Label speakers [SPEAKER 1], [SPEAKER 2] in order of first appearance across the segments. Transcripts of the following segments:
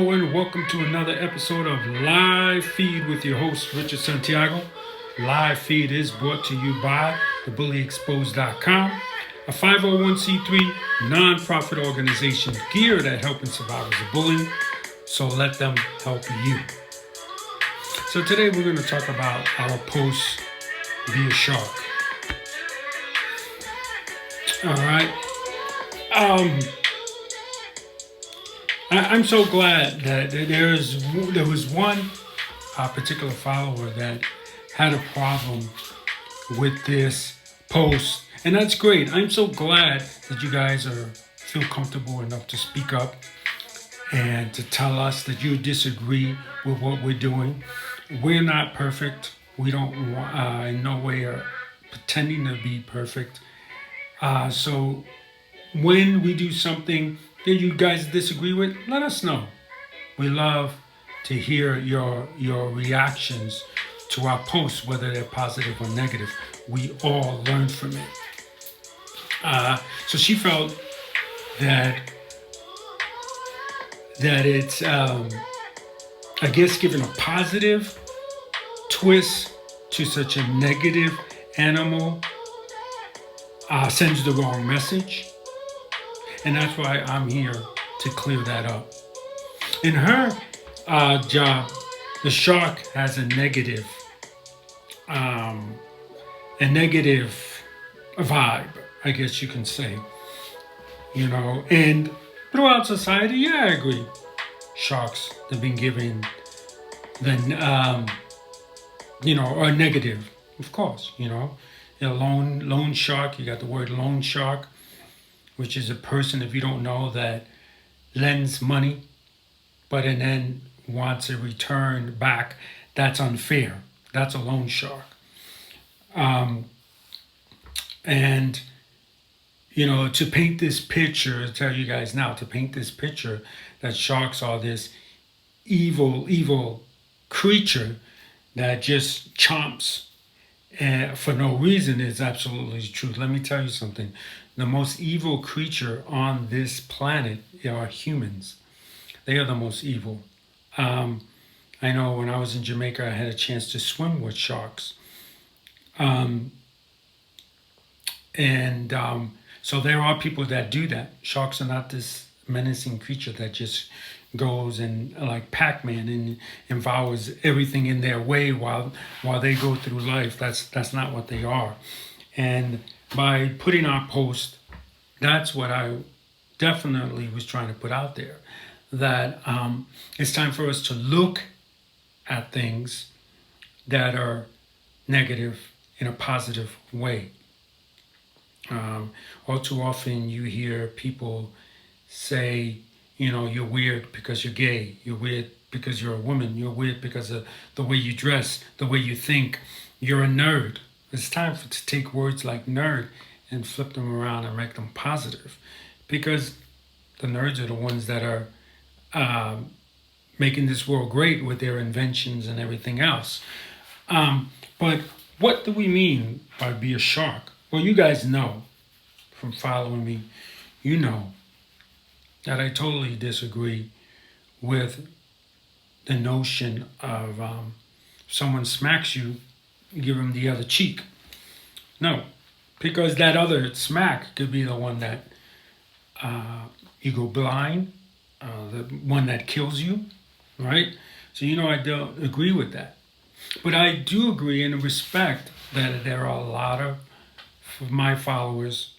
[SPEAKER 1] And welcome to another episode of Live Feed with your host, Richard Santiago. Live Feed is brought to you by thebullyexposed.com, a 501c3 nonprofit organization geared at helping survivors of bullying. So let them help you. So today we're going to talk about our post, Be a Shark. All right. I'm so glad that there was one particular follower that had a problem with this post, and that's great. I'm so glad that you guys feel comfortable enough to speak up and to tell us that you disagree with what we're doing. We're not perfect. We don't in no way are pretending to be perfect. So when we do something that you guys disagree with, let us know. We love to hear your reactions to our posts, whether they're positive or negative. We all learn from it. So she felt that it's, I guess, giving a positive twist to such a negative animal sends the wrong message. And that's why I'm here to clear that up. In her job, the shark has a negative vibe, I guess you can say. And throughout society, yeah, I agree. Sharks have been given a negative, of course. A loan shark. You got the word loan shark, which is a person, if you don't know, that lends money, but and then wants a return back. That's unfair. That's a loan shark. To paint this picture, I tell you guys now, to paint this picture that sharks are this evil creature that just chomps for no reason is absolutely true. Let me tell you something. The most evil creature on this planet are humans. They are the most evil. I know when I was in Jamaica, I had a chance to swim with sharks. So there are people that do that. Sharks are not this menacing creature that just goes and like Pac-Man and devours everything in their way while they go through life. That's not what they are. And by putting our post, that's what I definitely was trying to put out there, that it's time for us to look at things that are negative in a positive way. All too often you hear people say, you're weird because you're gay, you're weird because you're a woman, you're weird because of the way you dress, the way you think, you're a nerd. It's time to take words like nerd and flip them around and make them positive, because the nerds are the ones that are making this world great with their inventions and everything else. But what do we mean by be a shark? Well, you guys know from following me, you know that I totally disagree with the notion of someone smacks you, give them the other cheek. No, because that other smack could be the one that you go blind, the one that kills you, right? So I don't agree with that. But I do agree and respect that there are a lot of my followers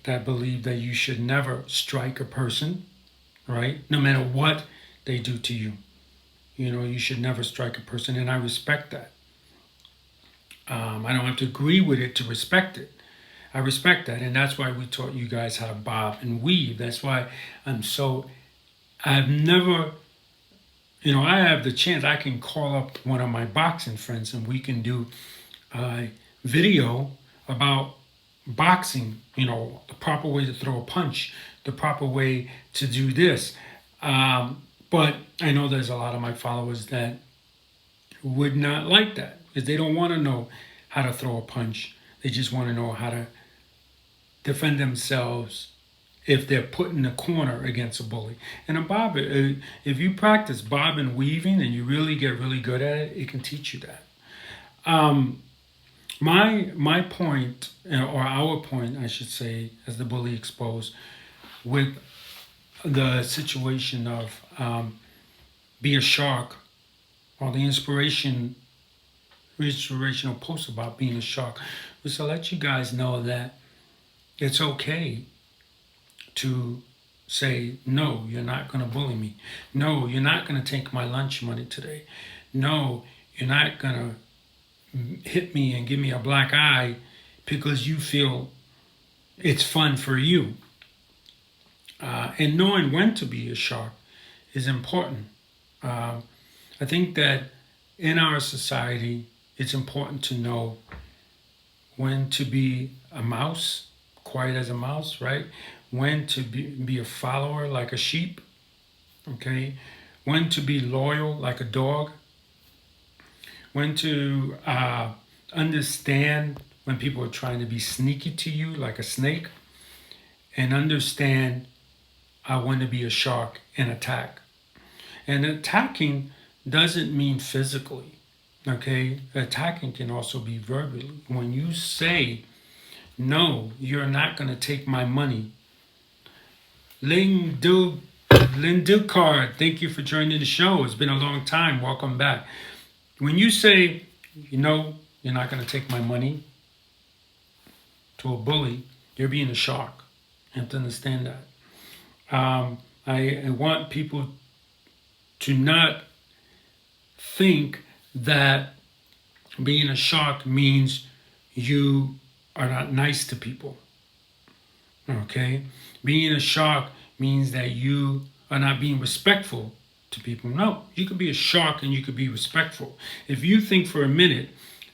[SPEAKER 1] that believe that you should never strike a person, right? No matter what they do to you. You should never strike a person, and I respect that. I don't have to agree with it to respect it. I respect that, and that's why we taught you guys how to bob and weave. That's why I've never, I have the chance, I can call up one of my boxing friends and we can do a video about boxing, the proper way to throw a punch, the proper way to do this. But I know there's a lot of my followers that would not like that, because they don't want to know how to throw a punch. They just want to know how to defend themselves if they're put in a corner against a bully. And a bob, if you practice bob and weaving and you really get really good at it, it can teach you that. Um, my point, or our point, I should say, as the bully exposed, with the situation of be a shark, or the inspirational post about being a shark, was to let you guys know that it's okay to say, no, you're not going to bully me. No, you're not going to take my lunch money today. No, you're not going to hit me and give me a black eye because you feel it's fun for you. And knowing when to be a shark is important. I think that in our society, it's important to know when to be a mouse, quiet as a mouse, right? When to be a follower like a sheep, okay? When to be loyal like a dog. When to understand when people are trying to be sneaky to you like a snake. And understand when to be a shark and attack. And attacking doesn't mean physically, okay? Attacking can also be verbally. When you say, no, you're not going to take my money. Ling Dukard, thank you for joining the show. It's been a long time. Welcome back. When you say, you're not going to take my money to a bully, you're being a shark. You have to understand that. I want people to not think that being a shark means you are not nice to people. Okay? Being a shark means that you are not being respectful to people. No, you could be a shark and you could be respectful. If you think for a minute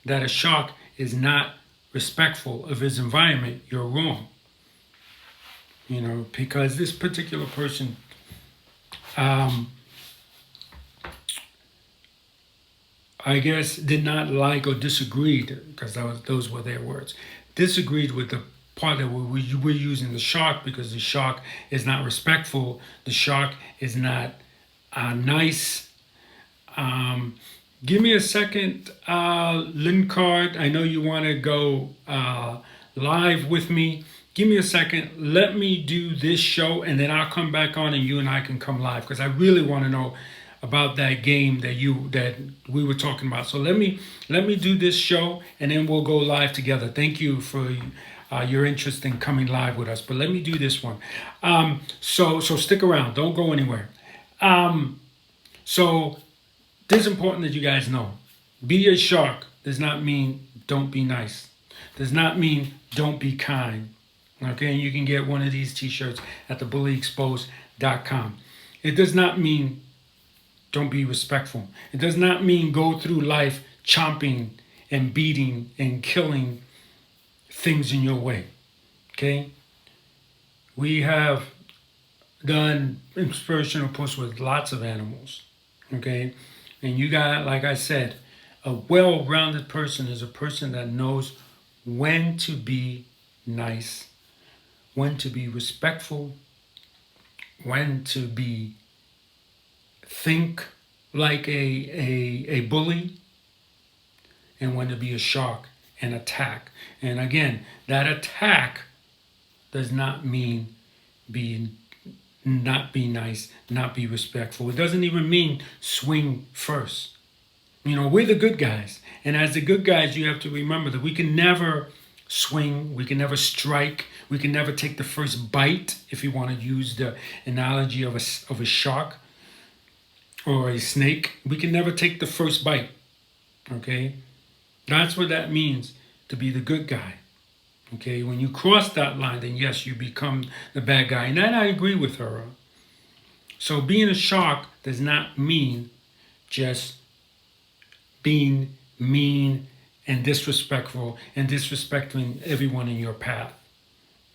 [SPEAKER 1] that a shark is not respectful of his environment, you're wrong. Because this particular person I guess did not like or disagreed, because those were their words, disagreed with the part that we're using the shark, because the shark is not respectful, the shark is not nice. Give me a second, Lincard. I know you want to go live with me. Give me a second. Let me do this show, and then I'll come back on, and you and I can come live, because I really want to know about that game that we were talking about. So let me do this show, and then we'll go live together. Thank you for your interest in coming live with us. But let me do this one. So stick around. Don't go anywhere. So this is important that you guys know. Be a shark does not mean don't be nice. Does not mean don't be kind. Okay, and you can get one of these t-shirts at thebullyexposed.com. It does not mean don't be respectful. It does not mean go through life chomping and beating and killing things in your way. Okay? We have done inspirational posts with lots of animals. Okay? And you got, like I said, a well-rounded person is a person that knows when to be nice, when to be respectful, when to be think like a bully, and when to be a shark and attack. And again, that attack does not mean not be nice, not be respectful. It doesn't even mean swing first. We're the good guys. And as the good guys, you have to remember that we can never swing, we can never strike, we can never take the first bite, if you want to use the analogy of a shark or a snake. We can never take the first bite. Okay? That's what that means, to be the good guy. Okay? When you cross that line, then yes, you become the bad guy. And that I agree with her. So being a shark does not mean just being mean and disrespectful and disrespecting everyone in your path.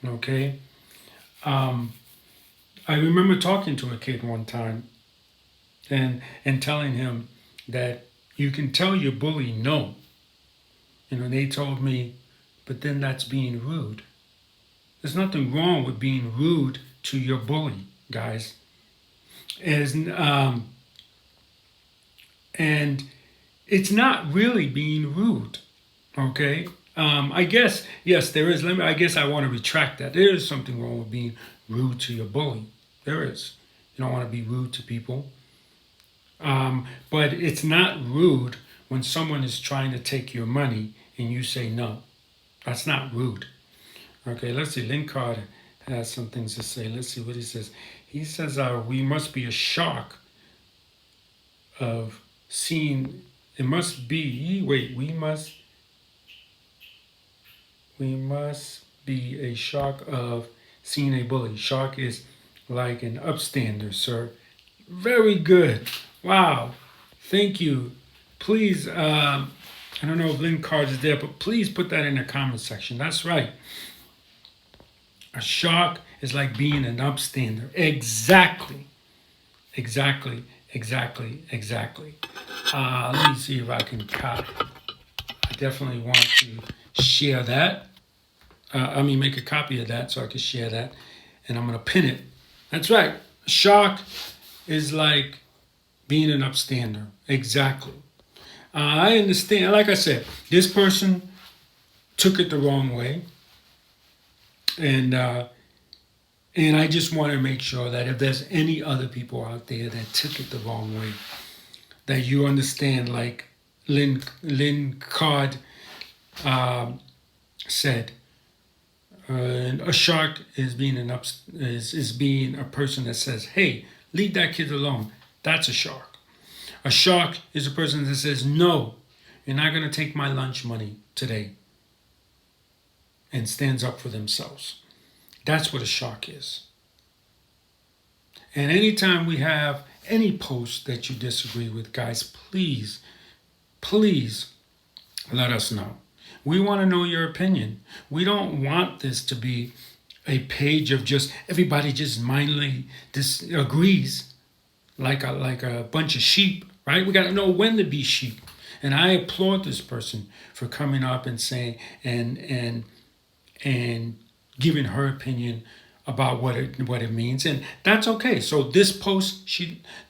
[SPEAKER 1] Okay? I remember talking to a kid one time and telling him that you can tell your bully no. They told me, but then that's being rude. There's nothing wrong with being rude to your bully, guys. As and it's not really being rude. Okay. I guess yes, there is. I guess I want to retract that. There is something wrong with being rude to your bully. There is. You don't want to be rude to people. But it's not rude when someone is trying to take your money and you say no. That's not rude. Okay, let's see. Lynn Card has some things to say. Let's see what he says. He says, we must be a shock of seeing, it must be, wait, we must be a shock of seeing a bully. Shock is like an upstander, sir. Very good. Wow. Thank you. Please, I don't know if Lynn Cards is there, but please put that in the comment section. That's right. A shock is like being an upstander. Exactly. Exactly. Exactly. Exactly. Let me see if I can copy. I definitely want to share that. Make a copy of that so I can share that. And I'm going to pin it. That's right. A shock is like being an upstander. Exactly. I understand. Like I said, this person took it the wrong way. And I just want to make sure that if there's any other people out there that took it the wrong way, that you understand, like Lynn Card said, a shark is being is being a person that says, "Hey, leave that kid alone." That's a shark. A shark is a person that says, "No, you're not going to take my lunch money today," and stands up for themselves. That's what a shark is. And anytime we have any post that you disagree with, guys, please, please let us know. We want to know your opinion. We don't want this to be a page of just everybody just mindlessly disagrees like a bunch of sheep, right? We got to know when to be sheep. And I applaud this person for coming up and saying and giving her opinion about what it means, and that's okay. So this post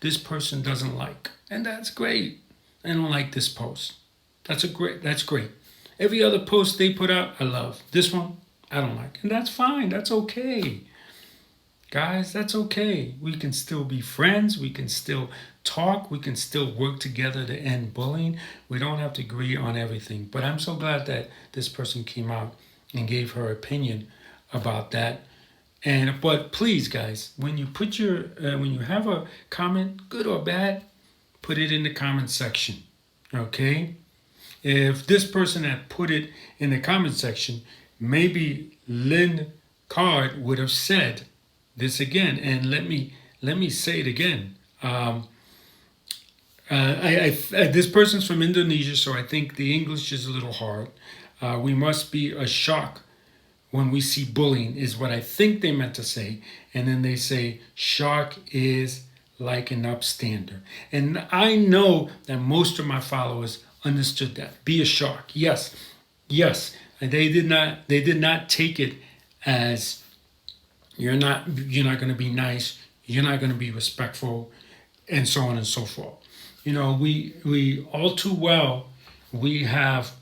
[SPEAKER 1] this person doesn't like, and that's great. I don't like this post. That's great. Every other post they put out, I love. This one, I don't like, and that's fine. That's okay, guys. That's okay. We can still be friends. We can still talk. We can still work together to end bullying. We don't have to agree on everything. But I'm so glad that this person came out and gave her opinion about that. But please, guys, when you put when you have a comment, good or bad, put it in the comment section. Okay? If this person had put it in the comment section, maybe Lynn Card would have said this again. And let me say it again. This person's from Indonesia, so I think the English is a little hard. We must be a shock when we see bullying, is what I think they meant to say. And then they say, shark is like an upstander. And I know that most of my followers understood that. Be a shark. Yes. And they did not take it as you're not going to be nice, you're not going to be respectful, and so on and so forth. We all too well, we have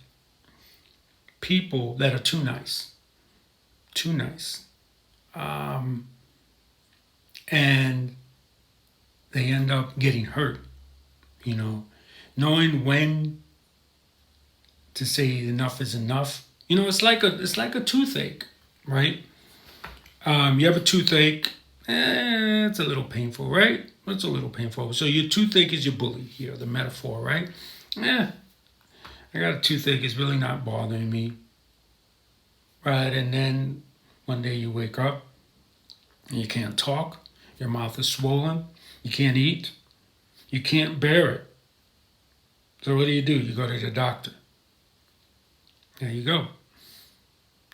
[SPEAKER 1] people that are too nice. And they end up getting hurt, knowing when to say enough is enough. It's like a toothache, right? You have a toothache, it's a little painful, right? It's a little painful. So your toothache is your bully here, the metaphor, right? I got a toothache, it's really not bothering me. Right, and then one day you wake up and you can't talk, your mouth is swollen, you can't eat, you can't bear it. So what do? You go to the doctor. There you go.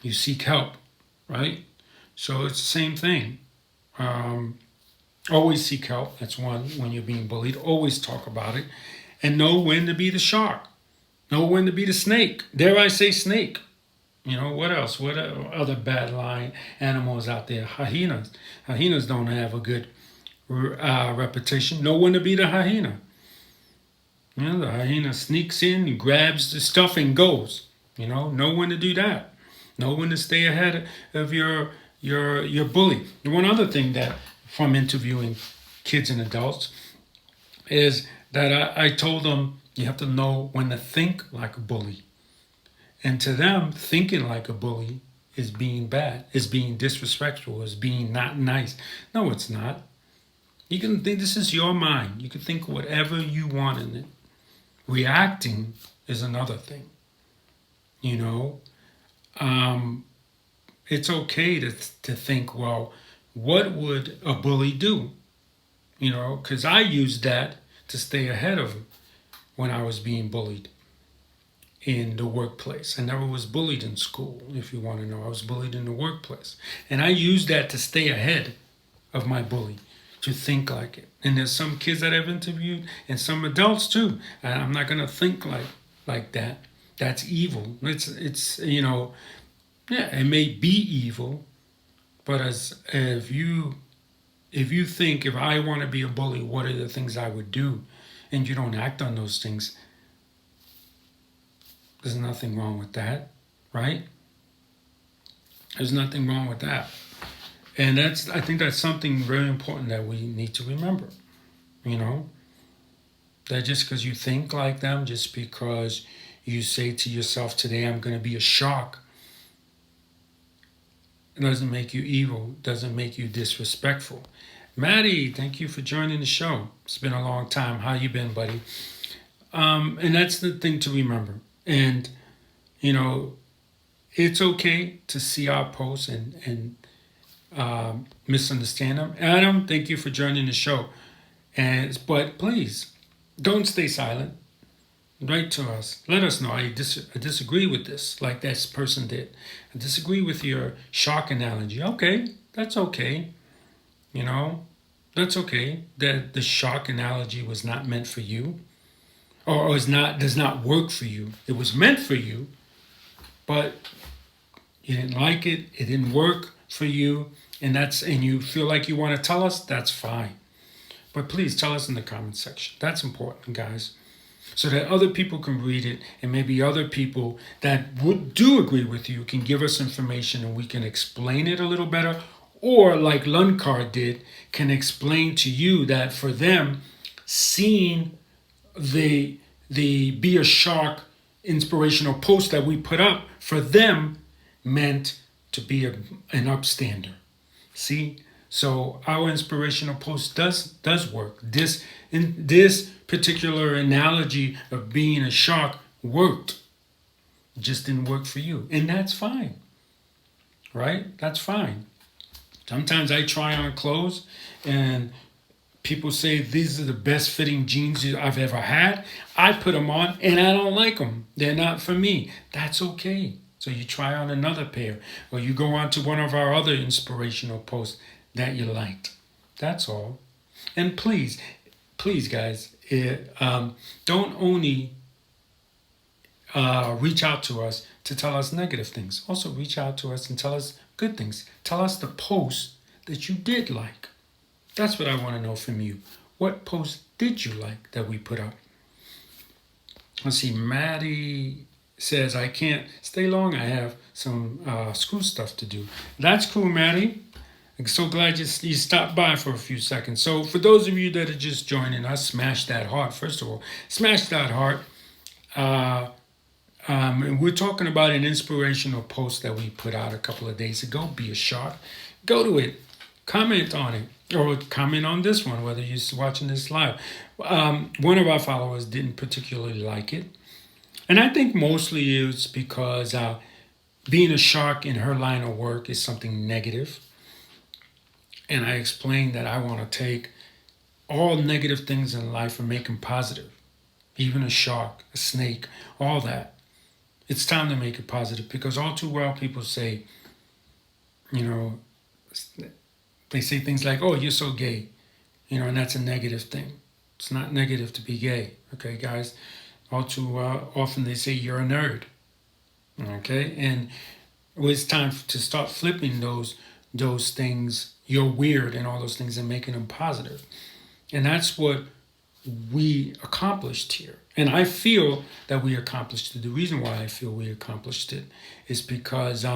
[SPEAKER 1] You seek help, right? So it's the same thing. Always seek help. That's one. When you're being bullied, always talk about it, and know when to be the shark. Know when to be the snake. Dare I say snake? What else? What other bad lion animals out there? Hyenas. Hyenas don't have a good reputation. No one to be the hyena. The hyena sneaks in and grabs the stuff and goes. No one to do that. No one to stay ahead of your bully. And one other thing that from interviewing kids and adults is that I told them you have to know when to think like a bully. And to them, thinking like a bully is being bad, is being disrespectful, is being not nice. No, it's not. You can think this is your mind. You can think whatever you want in it. Reacting is another thing. You know, it's okay to think, well, what would a bully do? Because I used that to stay ahead of him when I was being bullied in the workplace. I never was bullied in school, if you want to know. I was bullied in the workplace. And I used that to stay ahead of my bully, to think like it. And there's some kids that I've interviewed and some adults too. And I'm not going to think like that. That's evil. It's yeah, it may be evil, but if I want to be a bully, what are the things I would do? And you don't act on those things, there's nothing wrong with that, right? There's nothing wrong with that. And I think that's something very important that we need to remember. That just because you think like them, just because you say to yourself, today I'm going to be a shark, it doesn't make you evil, doesn't make you disrespectful. Maddie, thank you for joining the show. It's been a long time. How you been, buddy? And that's the thing to remember. And, it's okay to see our posts and misunderstand them. Adam, thank you for joining the show. But please, don't stay silent. Write to us. Let us know. I disagree with this, like this person did. I disagree with your shark analogy. Okay, that's okay. That's okay. That the shark analogy was not meant for you, or does not work for you. It was meant for you, but you didn't like it. It didn't work for you, and you feel like you want to tell us. That's fine. But please tell us in the comment section. That's important, guys. So that other people can read it, and maybe other people that do agree with you can give us information and we can explain it a little better. Or like Lunkard did, can explain to you that for them, seeing the Be a Shark inspirational post that we put up, for them meant to be an upstander. See? So our inspirational post does work. This particular analogy of being a shark worked. It just didn't work for you. And that's fine. Right? That's fine. Sometimes I try on clothes and people say these are the best fitting jeans I've ever had. I put them on and I don't like them. They're not for me. That's okay. So you try on another pair, or you go on to one of our other inspirational posts that you liked. That's all. And please, guys, don't only reach out to us to tell us negative things. Also reach out to us and tell us good things. Tell us the posts that you did like. That's what I want to know from you. What post did you like that we put up? Let's see, Maddie says, I can't stay long. I have some school stuff to do. That's cool, Maddie. I'm so glad you stopped by for a few seconds. So for those of you that are just joining us, smash that heart. First of all, smash that heart. And we're talking about an inspirational post that we put out a couple of days ago. Be a Shark. Go to it. Comment on it. Or comment on this one, whether you're watching this live. One of our followers didn't particularly like it. And I think mostly it's because being a shark in her line of work is something negative. And I explained that I want to take all negative things in life and make them positive. Even a shark, a snake, all that. It's time to make it positive, because all too well people say, they say things like, oh, you're so gay, and that's a negative thing. It's not negative to be gay, okay, guys? All too often they say you're a nerd, okay? And It's time to start flipping those things. You're weird and all those things and making them positive. And that's what we accomplished here. And I feel that we accomplished it. The reason why I feel we accomplished it is because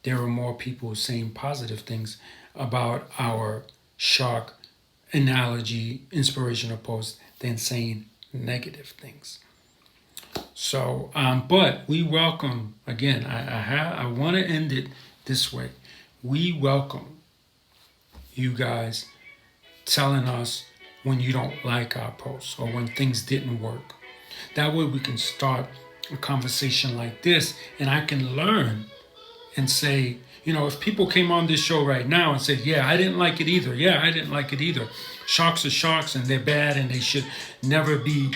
[SPEAKER 1] there were more people saying positive things about our shark analogy, inspirational post than saying negative things. So, but we welcome, again, I want to end it this way. We welcome you guys telling us when you don't like our posts or when things didn't work. That way we can start a conversation like this and I can learn and say, if people came on this show right now and said, yeah, I didn't like it either. Yeah, I didn't like it either. Sharks are sharks and they're bad and they should never be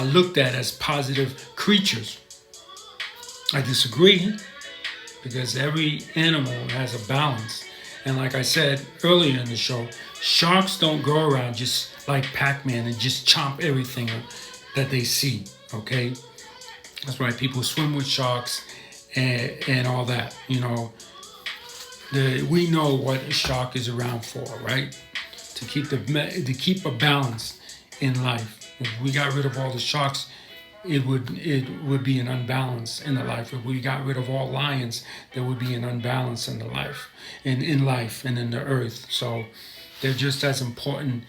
[SPEAKER 1] looked at as positive creatures. I disagree because every animal has a balance. And like I said earlier in the show, sharks don't go around just like Pac-Man and just chomp everything that they see, okay? That's why people swim with sharks and all that, we know what a shark is around for, right? To keep a balance in life. If we got rid of all the sharks, it would be an unbalance in the life. If we got rid of all lions, there would be an unbalance in the life, in life and in the earth. So they're just as important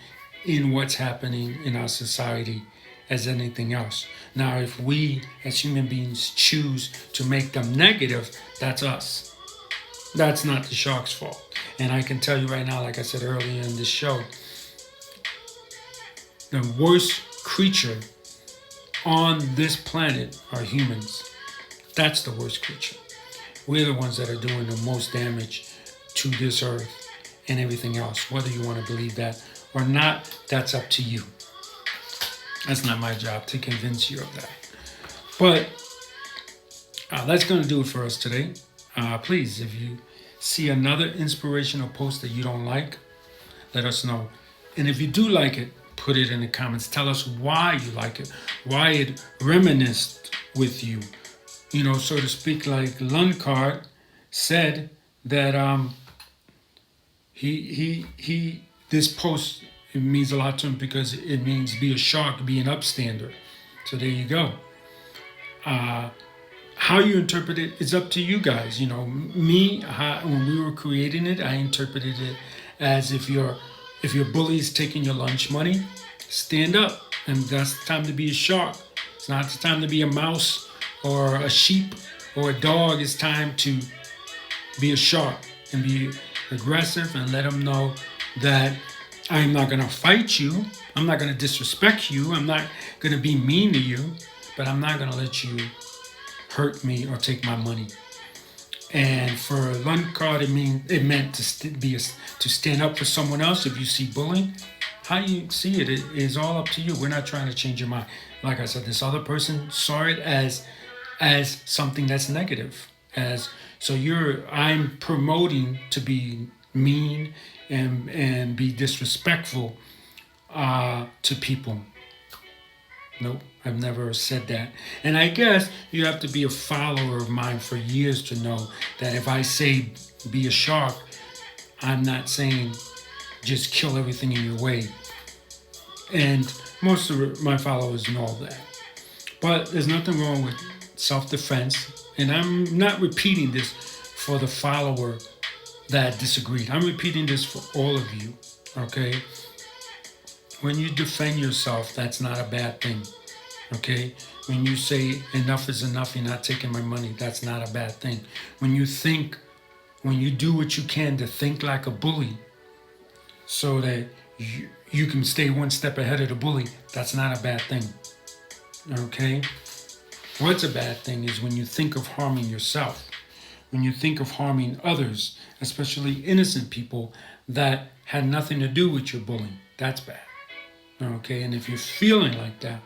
[SPEAKER 1] in what's happening in our society as anything else. Now, if we as human beings choose to make them negative, that's us. That's not the shark's fault. And I can tell you right now, like I said earlier in this show, the worst creature on this planet are humans. That's the worst creature. We're the ones that are doing the most damage to this earth and everything else. Whether you want to believe that or not, that's up to you. That's not my job to convince you of that. But that's going to do it for us today. Please, if you see another inspirational post that you don't like, let us know. And if you do like it, put it in the comments. Tell us why you like it, why it reminisced with you. So to speak, like Lundgaard said that he this post, it means a lot to him because it means be a shark, be an upstander. So there you go. How you interpret it is up to you guys. When we were creating it, I interpreted it as if your bully is taking your lunch money, stand up, and that's the time to be a shark. It's not the time to be a mouse or a sheep or a dog. It's time to be a shark and be aggressive and let them know that I'm not going to fight you. I'm not going to disrespect you. I'm not going to be mean to you, but I'm not going to let you hurt me or take my money. And for Lundgaard, it meant to stand up for someone else. If you see bullying, how you see it is all up to you. We're not trying to change your mind. Like I said, this other person saw it as something that's negative. I'm promoting to be mean and be disrespectful to people. Nope, I've never said that. And I guess you have to be a follower of mine for years to know that if I say be a shark, I'm not saying just kill everything in your way. And most of my followers know that. But there's nothing wrong with self-defense. And I'm not repeating this for the follower that disagreed. I'm repeating this for all of you, okay? When you defend yourself, that's not a bad thing, okay? When you say enough is enough, you're not taking my money, that's not a bad thing. When you do what you can to think like a bully so that you can stay one step ahead of the bully, that's not a bad thing, okay? What's a bad thing is when you think of harming yourself, when you think of harming others, especially innocent people that had nothing to do with your bullying. That's bad. Okay, and if you're feeling like that,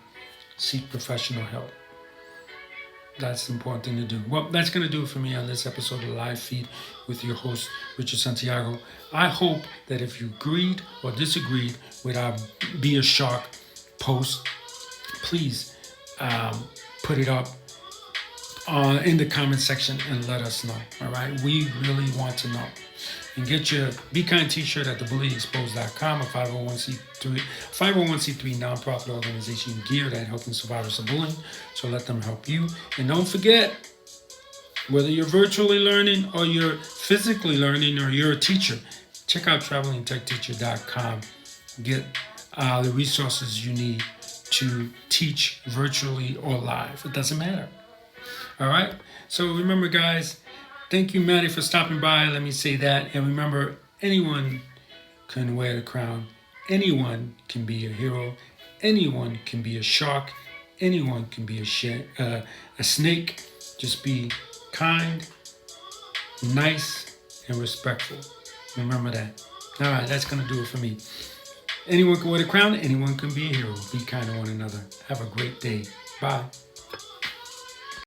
[SPEAKER 1] seek professional help. That's the important thing to do. Well, that's going to do it for me on this episode of Live Feed with your host, Richard Santiago. I hope that if you agreed or disagreed with our Be a Shark post, please put it up, in the comment section and let us know. All right, we really want to know. And get your Be Kind t-shirt at thebullyexposed.com, a 501c3 nonprofit organization geared at helping survivors of bullying. So let them help you. And don't forget, whether you're virtually learning or you're physically learning or you're a teacher, check out travelingtechteacher.com. Get the resources you need to teach virtually or live. It doesn't matter. All right? So remember, guys, thank you, Maddie, for stopping by. Let me say that. And remember, anyone can wear the crown. Anyone can be a hero. Anyone can be a shark. Anyone can be a snake. Just be kind, nice, and respectful. Remember that. All right, that's going to do it for me. Anyone can wear the crown. Anyone can be a hero. Be kind to one another. Have a great day. Bye.